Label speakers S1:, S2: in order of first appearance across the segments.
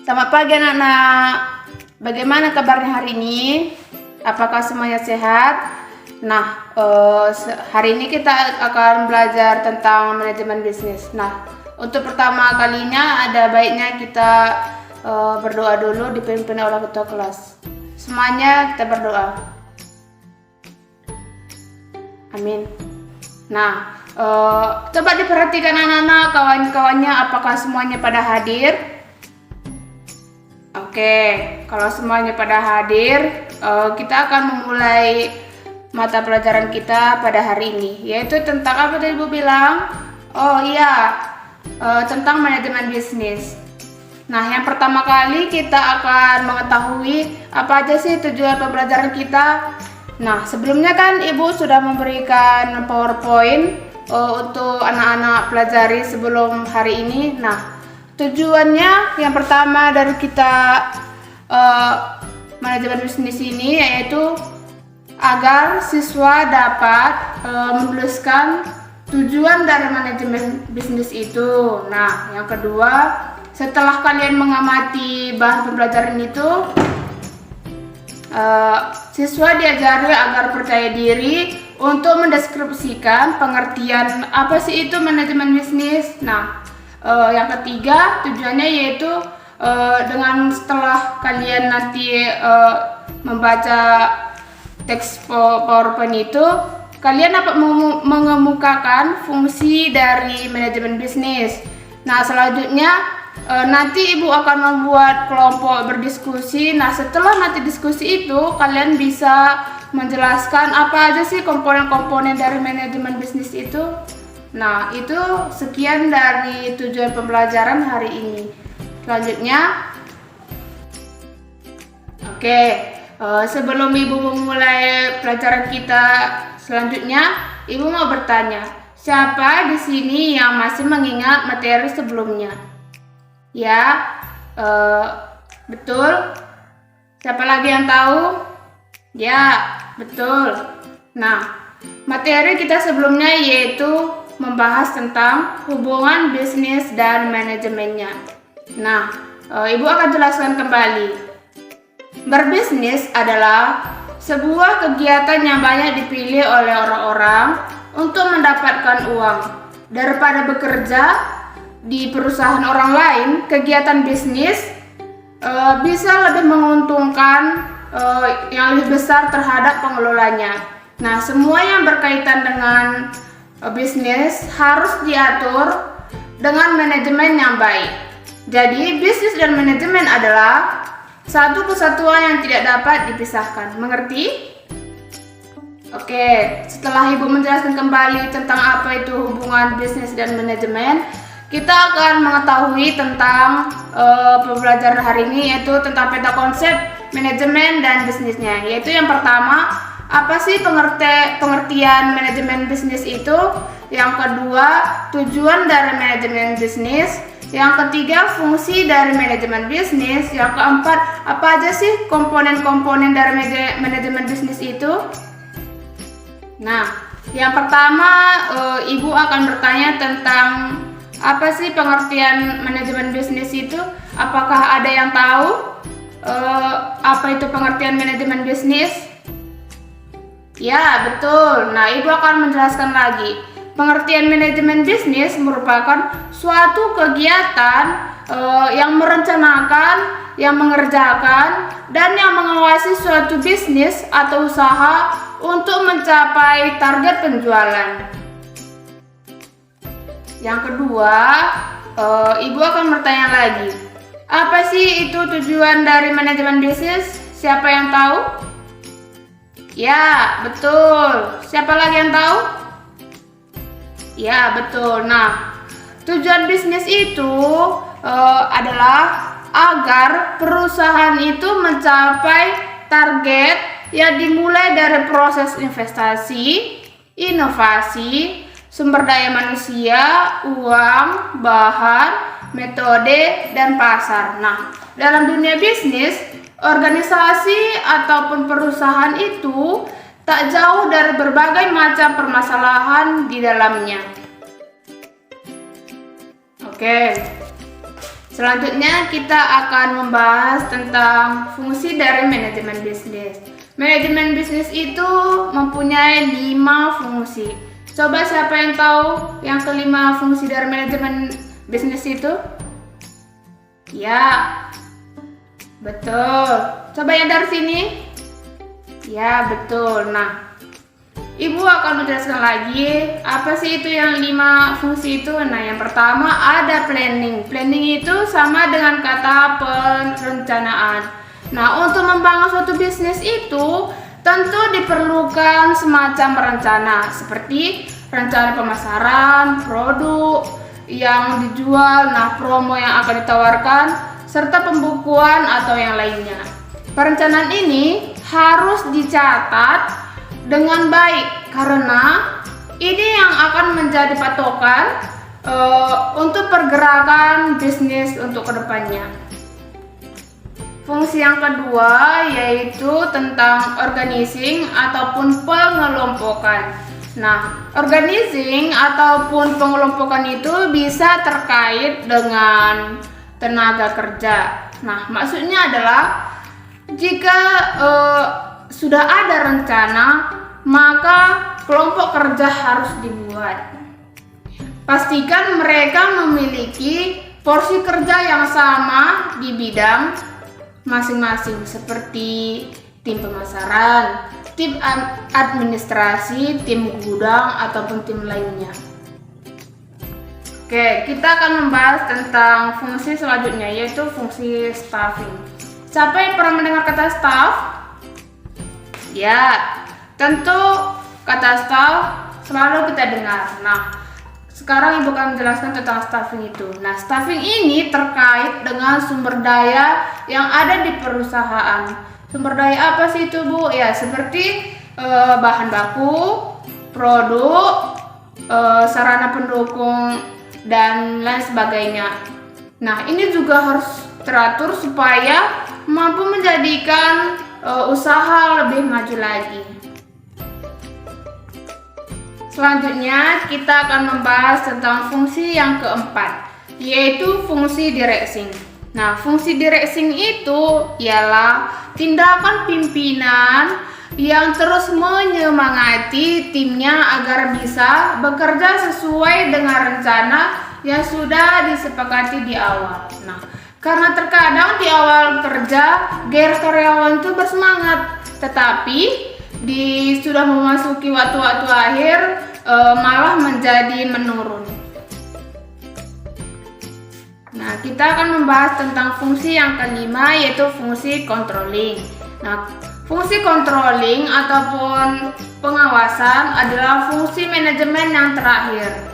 S1: Selamat pagi anak-anak. Bagaimana kabarnya hari ini? Apakah semuanya sehat? Nah, hari ini kita akan belajar tentang manajemen bisnis. Nah, untuk pertama kalinya ada baiknya kita berdoa dulu dipimpin oleh ketua kelas. Semuanya kita berdoa. Amin. Nah, coba diperhatikan anak-anak, kawan-kawannya apakah semuanya pada hadir? Oke, kalau semuanya pada hadir, kita akan memulai mata pelajaran kita pada hari ini, yaitu tentang apa tadi Ibu bilang? Oh iya, tentang manajemen bisnis. Nah, yang pertama kali kita akan mengetahui apa aja sih tujuan pembelajaran kita. Nah, sebelumnya kan Ibu sudah memberikan PowerPoint untuk anak-anak pelajari sebelum hari ini. Nah, tujuannya yang pertama dari kita manajemen bisnis ini yaitu agar siswa dapat menuliskan tujuan dari manajemen bisnis itu. Nah, yang kedua, setelah kalian mengamati bahan pembelajaran itu, siswa diajari agar percaya diri untuk mendeskripsikan pengertian apa sih itu manajemen bisnis. Nah, yang ketiga tujuannya yaitu dengan setelah kalian nanti membaca teks PowerPoint itu, kalian dapat mengemukakan fungsi dari manajemen bisnis. Nah, selanjutnya nanti Ibu akan membuat kelompok berdiskusi. Nah, setelah nanti diskusi itu, kalian bisa menjelaskan apa aja sih komponen-komponen dari manajemen bisnis itu. Nah, itu sekian dari tujuan pembelajaran hari ini. Selanjutnya, oke, sebelum Ibu memulai pelajaran kita selanjutnya, Ibu mau bertanya, siapa di sini yang masih mengingat materi sebelumnya? Ya, betul. Siapa lagi yang tahu? Ya, betul. Nah, materi kita sebelumnya yaitu membahas tentang hubungan bisnis dan manajemennya. Nah, Ibu akan jelaskan kembali. Berbisnis adalah sebuah kegiatan yang banyak dipilih oleh orang-orang untuk mendapatkan uang. Daripada bekerja di perusahaan orang lain, kegiatan bisnis bisa lebih menguntungkan yang lebih besar terhadap pengelolanya. Nah, semua yang berkaitan dengan bisnis harus diatur dengan manajemen yang baik. Jadi, bisnis dan manajemen adalah satu kesatuan yang tidak dapat dipisahkan. Mengerti? Oke, setelah Ibu menjelaskan kembali tentang apa itu hubungan bisnis dan manajemen, kita akan mengetahui tentang pembelajaran hari ini, yaitu tentang peta konsep manajemen dan bisnisnya. Yaitu yang pertama, apa sih pengertian manajemen bisnis itu? Yang kedua, tujuan dari manajemen bisnis. Yang ketiga, fungsi dari manajemen bisnis. Yang keempat, apa aja sih komponen-komponen dari manajemen bisnis itu? Nah, yang pertama, Ibu akan bertanya tentang apa sih pengertian manajemen bisnis itu? Apakah ada yang tahu apa itu pengertian manajemen bisnis? Ya, betul. Nah, Ibu akan menjelaskan lagi. Pengertian manajemen bisnis merupakan suatu kegiatan yang merencanakan, yang mengerjakan, dan yang mengawasi suatu bisnis atau usaha untuk mencapai target penjualan. Yang kedua, Ibu akan bertanya lagi. Apa sih itu tujuan dari manajemen bisnis? Siapa yang tahu? Ya, betul. Siapa lagi yang tahu? Ya, betul. Nah, tujuan bisnis itu adalah agar perusahaan itu mencapai target yang dimulai dari proses investasi, inovasi, sumber daya manusia, uang, bahan, metode, dan pasar. Nah, dalam dunia bisnis, organisasi ataupun perusahaan itu tak jauh dari berbagai macam permasalahan di dalamnya. Oke, Selanjutnya kita akan membahas tentang fungsi dari manajemen bisnis. Manajemen bisnis itu mempunyai 5 fungsi. Coba siapa yang tahu yang kelima fungsi dari manajemen bisnis itu? Ya, betul. Coba yang dari sini. Ya, betul. Nah, Ibu akan menjelaskan lagi apa sih itu yang 5 fungsi itu. Nah, yang pertama ada planning. Planning itu sama dengan kata perencanaan. Nah, untuk membangun suatu bisnis itu tentu diperlukan semacam rencana seperti rencana pemasaran, produk yang dijual, nah promo yang akan ditawarkan, serta pembukuan atau yang lainnya. Perencanaan ini harus dicatat dengan baik karena ini yang akan menjadi patokan untuk pergerakan bisnis untuk kedepannya. Fungsi yang kedua yaitu tentang organizing ataupun pengelompokan. Nah, organizing ataupun pengelompokan itu bisa terkait dengan tenaga kerja. Nah, maksudnya adalah jika sudah ada rencana, maka kelompok kerja harus dibuat. Pastikan mereka memiliki porsi kerja yang sama di bidang masing-masing seperti tim pemasaran, tim administrasi, tim gudang, ataupun tim lainnya. Oke, kita akan membahas tentang fungsi selanjutnya yaitu fungsi staffing. Siapa yang pernah mendengar kata staff? Ya, tentu kata staff selalu kita dengar. Nah, sekarang Ibu akan menjelaskan tentang staffing itu. Nah, staffing ini terkait dengan sumber daya yang ada di perusahaan. Sumber daya apa sih itu, Bu? Ya, seperti bahan baku, produk, sarana pendukung, dan lain sebagainya. Nah, ini juga harus teratur supaya mampu menjadikan usaha lebih maju lagi. Selanjutnya kita akan membahas tentang fungsi yang keempat, yaitu fungsi directing. Nah, fungsi directing itu ialah tindakan pimpinan yang terus menyemangati timnya agar bisa bekerja sesuai dengan rencana yang sudah disepakati di awal. Nah, karena terkadang di awal kerja karyawan itu bersemangat, tetapi sudah memasuki waktu-waktu akhir malah menjadi menurun. Nah, kita akan membahas tentang fungsi yang kelima yaitu fungsi controlling. Nah, fungsi controlling ataupun pengawasan adalah fungsi manajemen yang terakhir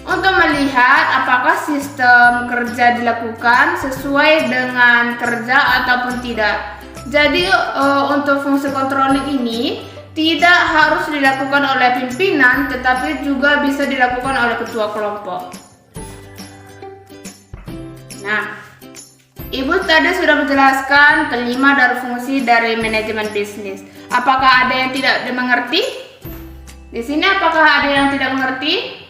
S1: untuk melihat apakah sistem kerja dilakukan sesuai dengan kerja ataupun tidak. Jadi untuk fungsi controlling ini tidak harus dilakukan oleh pimpinan, tetapi juga bisa dilakukan oleh ketua kelompok. Nah, Ibu tadi sudah menjelaskan kelima dari fungsi dari manajemen bisnis. Apakah ada yang tidak dimengerti? Di sini apakah ada yang tidak mengerti?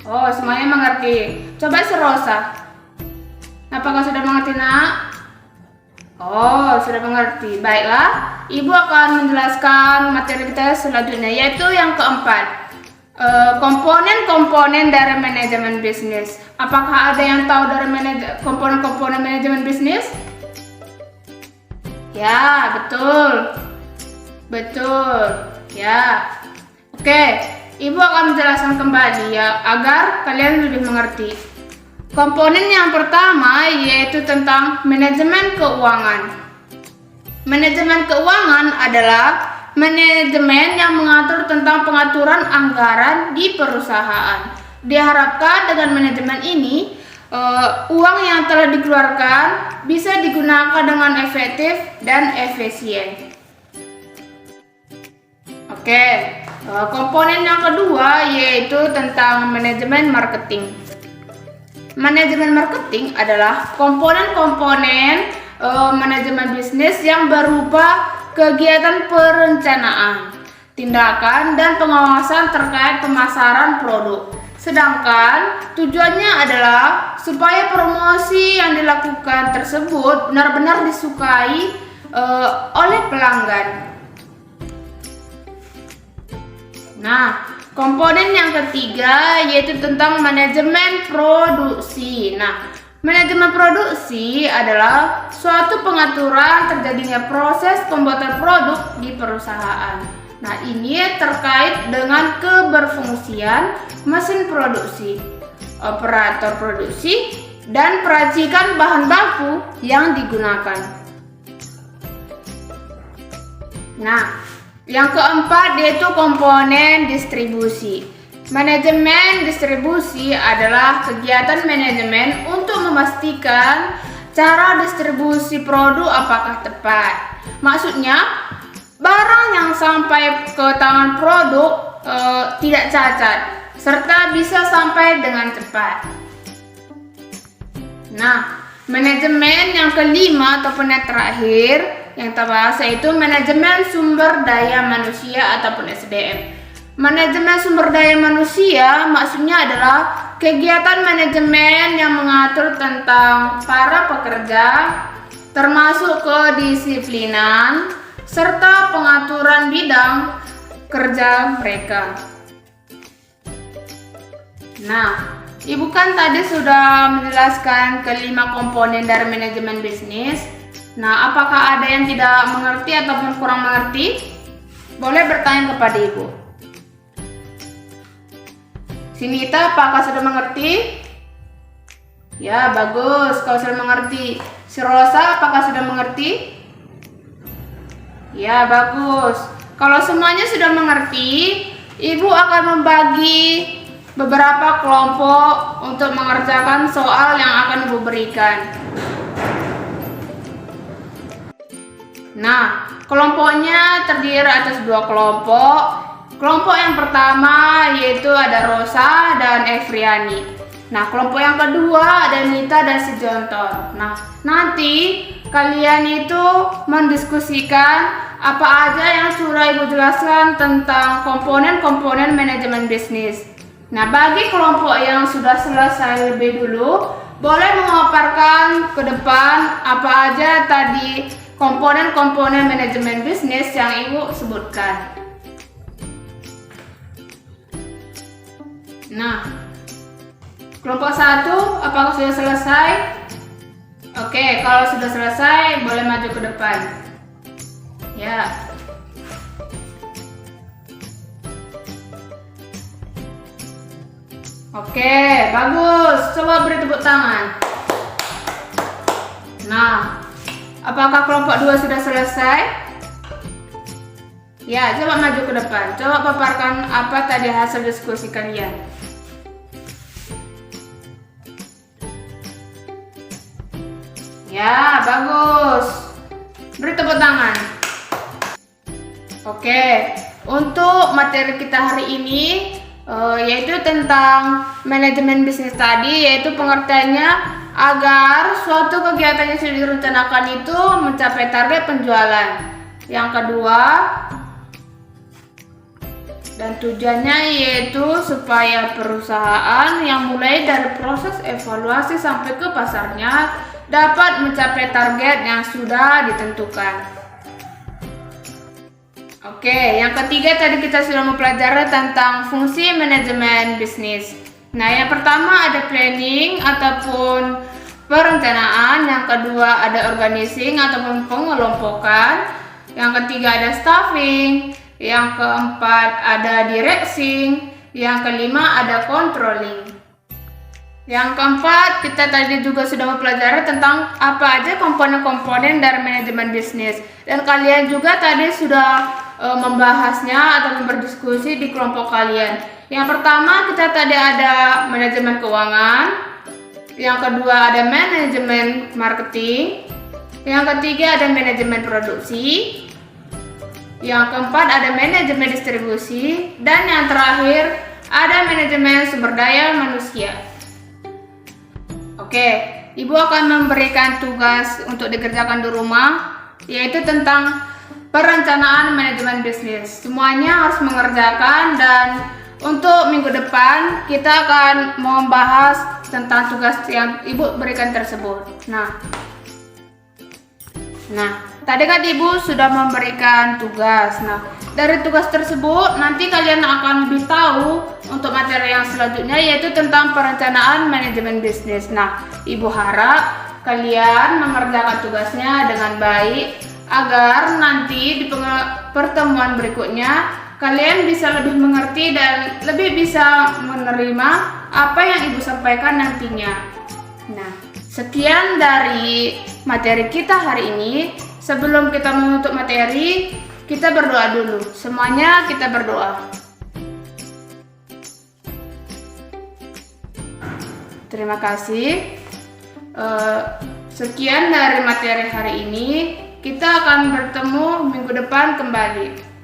S1: Oh, semuanya mengerti. Coba Rosa. Apakah sudah mengerti, Nak? Oh, sudah mengerti. Baiklah, Ibu akan menjelaskan materi kita selanjutnya, yaitu yang keempat. Komponen-komponen dari manajemen bisnis. Apakah ada yang tahu dari komponen-komponen manajemen bisnis? Ya, betul. Betul. Ya. Oke, Ibu akan menjelaskan kembali ya agar kalian lebih mengerti. Komponen yang pertama yaitu tentang manajemen keuangan. Manajemen keuangan adalah manajemen yang mengatur tentang pengaturan anggaran di perusahaan. Diharapkan dengan manajemen ini, uang yang telah dikeluarkan bisa digunakan dengan efektif dan efisien. Oke, komponen yang kedua yaitu tentang manajemen marketing. Manajemen marketing adalah komponen-komponen manajemen bisnis yang berupa kegiatan perencanaan, tindakan, dan pengawasan terkait pemasaran produk. Sedangkan tujuannya adalah supaya promosi yang dilakukan tersebut benar-benar disukai oleh pelanggan. Nah, komponen yang ketiga yaitu tentang manajemen produksi. Nah, manajemen produksi adalah suatu pengaturan terjadinya proses pembuatan produk di perusahaan. Nah, ini terkait dengan keberfungsian mesin produksi, operator produksi, dan peracikan bahan baku yang digunakan. Nah, yang keempat yaitu komponen distribusi. Manajemen distribusi adalah kegiatan manajemen untuk memastikan cara distribusi produk apakah tepat. Maksudnya, barang yang sampai ke tangan produk tidak cacat, serta bisa sampai dengan cepat. Nah, manajemen yang kelima ataupun yang terakhir yang kita bahas yaitu manajemen sumber daya manusia ataupun SDM. Manajemen sumber daya manusia maksudnya adalah kegiatan manajemen yang mengatur tentang para pekerja, termasuk kedisiplinan, serta pengaturan bidang kerja mereka. Nah, Ibu kan tadi sudah menjelaskan kelima komponen dari manajemen bisnis. Nah, apakah ada yang tidak mengerti ataupun kurang mengerti? Boleh bertanya kepada Ibu. Sinita, apakah sudah mengerti? Ya, bagus. Kalau sudah mengerti. Si Rosa, apakah sudah mengerti? Ya, bagus. Kalau semuanya sudah mengerti, Ibu akan membagi beberapa kelompok untuk mengerjakan soal yang akan Ibu berikan. Nah, kelompoknya terdiri atas dua kelompok. Kelompok yang pertama yaitu ada Rosa dan Efriani. Nah, kelompok yang kedua ada Nita dan Sijontor. Nah, nanti kalian itu mendiskusikan apa aja yang sudah Ibu jelaskan tentang komponen-komponen manajemen bisnis. Nah, bagi kelompok yang sudah selesai lebih dulu, boleh memaparkan ke depan apa aja tadi komponen-komponen manajemen bisnis yang Ibu sebutkan. Nah, kelompok 1 apakah sudah selesai? Oke, kalau sudah selesai boleh maju ke depan. Ya. Oke, bagus. Coba beri tepuk tangan. Nah, apakah kelompok 2 sudah selesai? Ya, coba maju ke depan. Coba paparkan apa tadi hasil diskusi kalian. Ya, bagus. Beri tepuk tangan. Oke, untuk materi kita hari ini yaitu tentang manajemen bisnis tadi, yaitu pengertiannya agar suatu kegiatan yang sudah direncanakan itu mencapai target penjualan. Yang kedua, dan tujuannya yaitu supaya perusahaan yang mulai dari proses evaluasi sampai ke pasarnya dapat mencapai target yang sudah ditentukan. Oke, yang ketiga tadi kita sudah mempelajari tentang fungsi manajemen bisnis. Nah, yang pertama ada planning ataupun perencanaan, yang kedua ada organizing ataupun pengelompokan, yang ketiga ada staffing, yang keempat ada directing, yang kelima ada controlling. Yang keempat, kita tadi juga sudah mempelajari tentang apa aja komponen-komponen dari manajemen bisnis. Dan kalian juga tadi sudah membahasnya atau berdiskusi di kelompok kalian. Yang pertama, kita tadi ada manajemen keuangan. Yang kedua ada manajemen marketing. Yang ketiga ada manajemen produksi. Yang keempat ada manajemen distribusi. Dan yang terakhir ada manajemen sumber daya manusia. Oke, Ibu akan memberikan tugas untuk dikerjakan di rumah, yaitu tentang perencanaan manajemen bisnis. Semuanya harus mengerjakan dan Untuk minggu depan kita akan membahas tentang tugas yang Ibu berikan tersebut. Nah, tadi kan Ibu sudah memberikan tugas. Nah, dari tugas tersebut nanti kalian akan lebih tahu untuk materi yang selanjutnya, yaitu tentang perencanaan manajemen bisnis. Nah, Ibu harap kalian mengerjakan tugasnya dengan baik agar nanti di pertemuan berikutnya kalian bisa lebih mengerti dan lebih bisa menerima apa yang Ibu sampaikan nantinya. Nah, sekian dari materi kita hari ini. Sebelum kita menutup materi, kita berdoa dulu. Semuanya kita berdoa. Terima kasih. Sekian dari materi hari ini. Kita akan bertemu minggu depan kembali.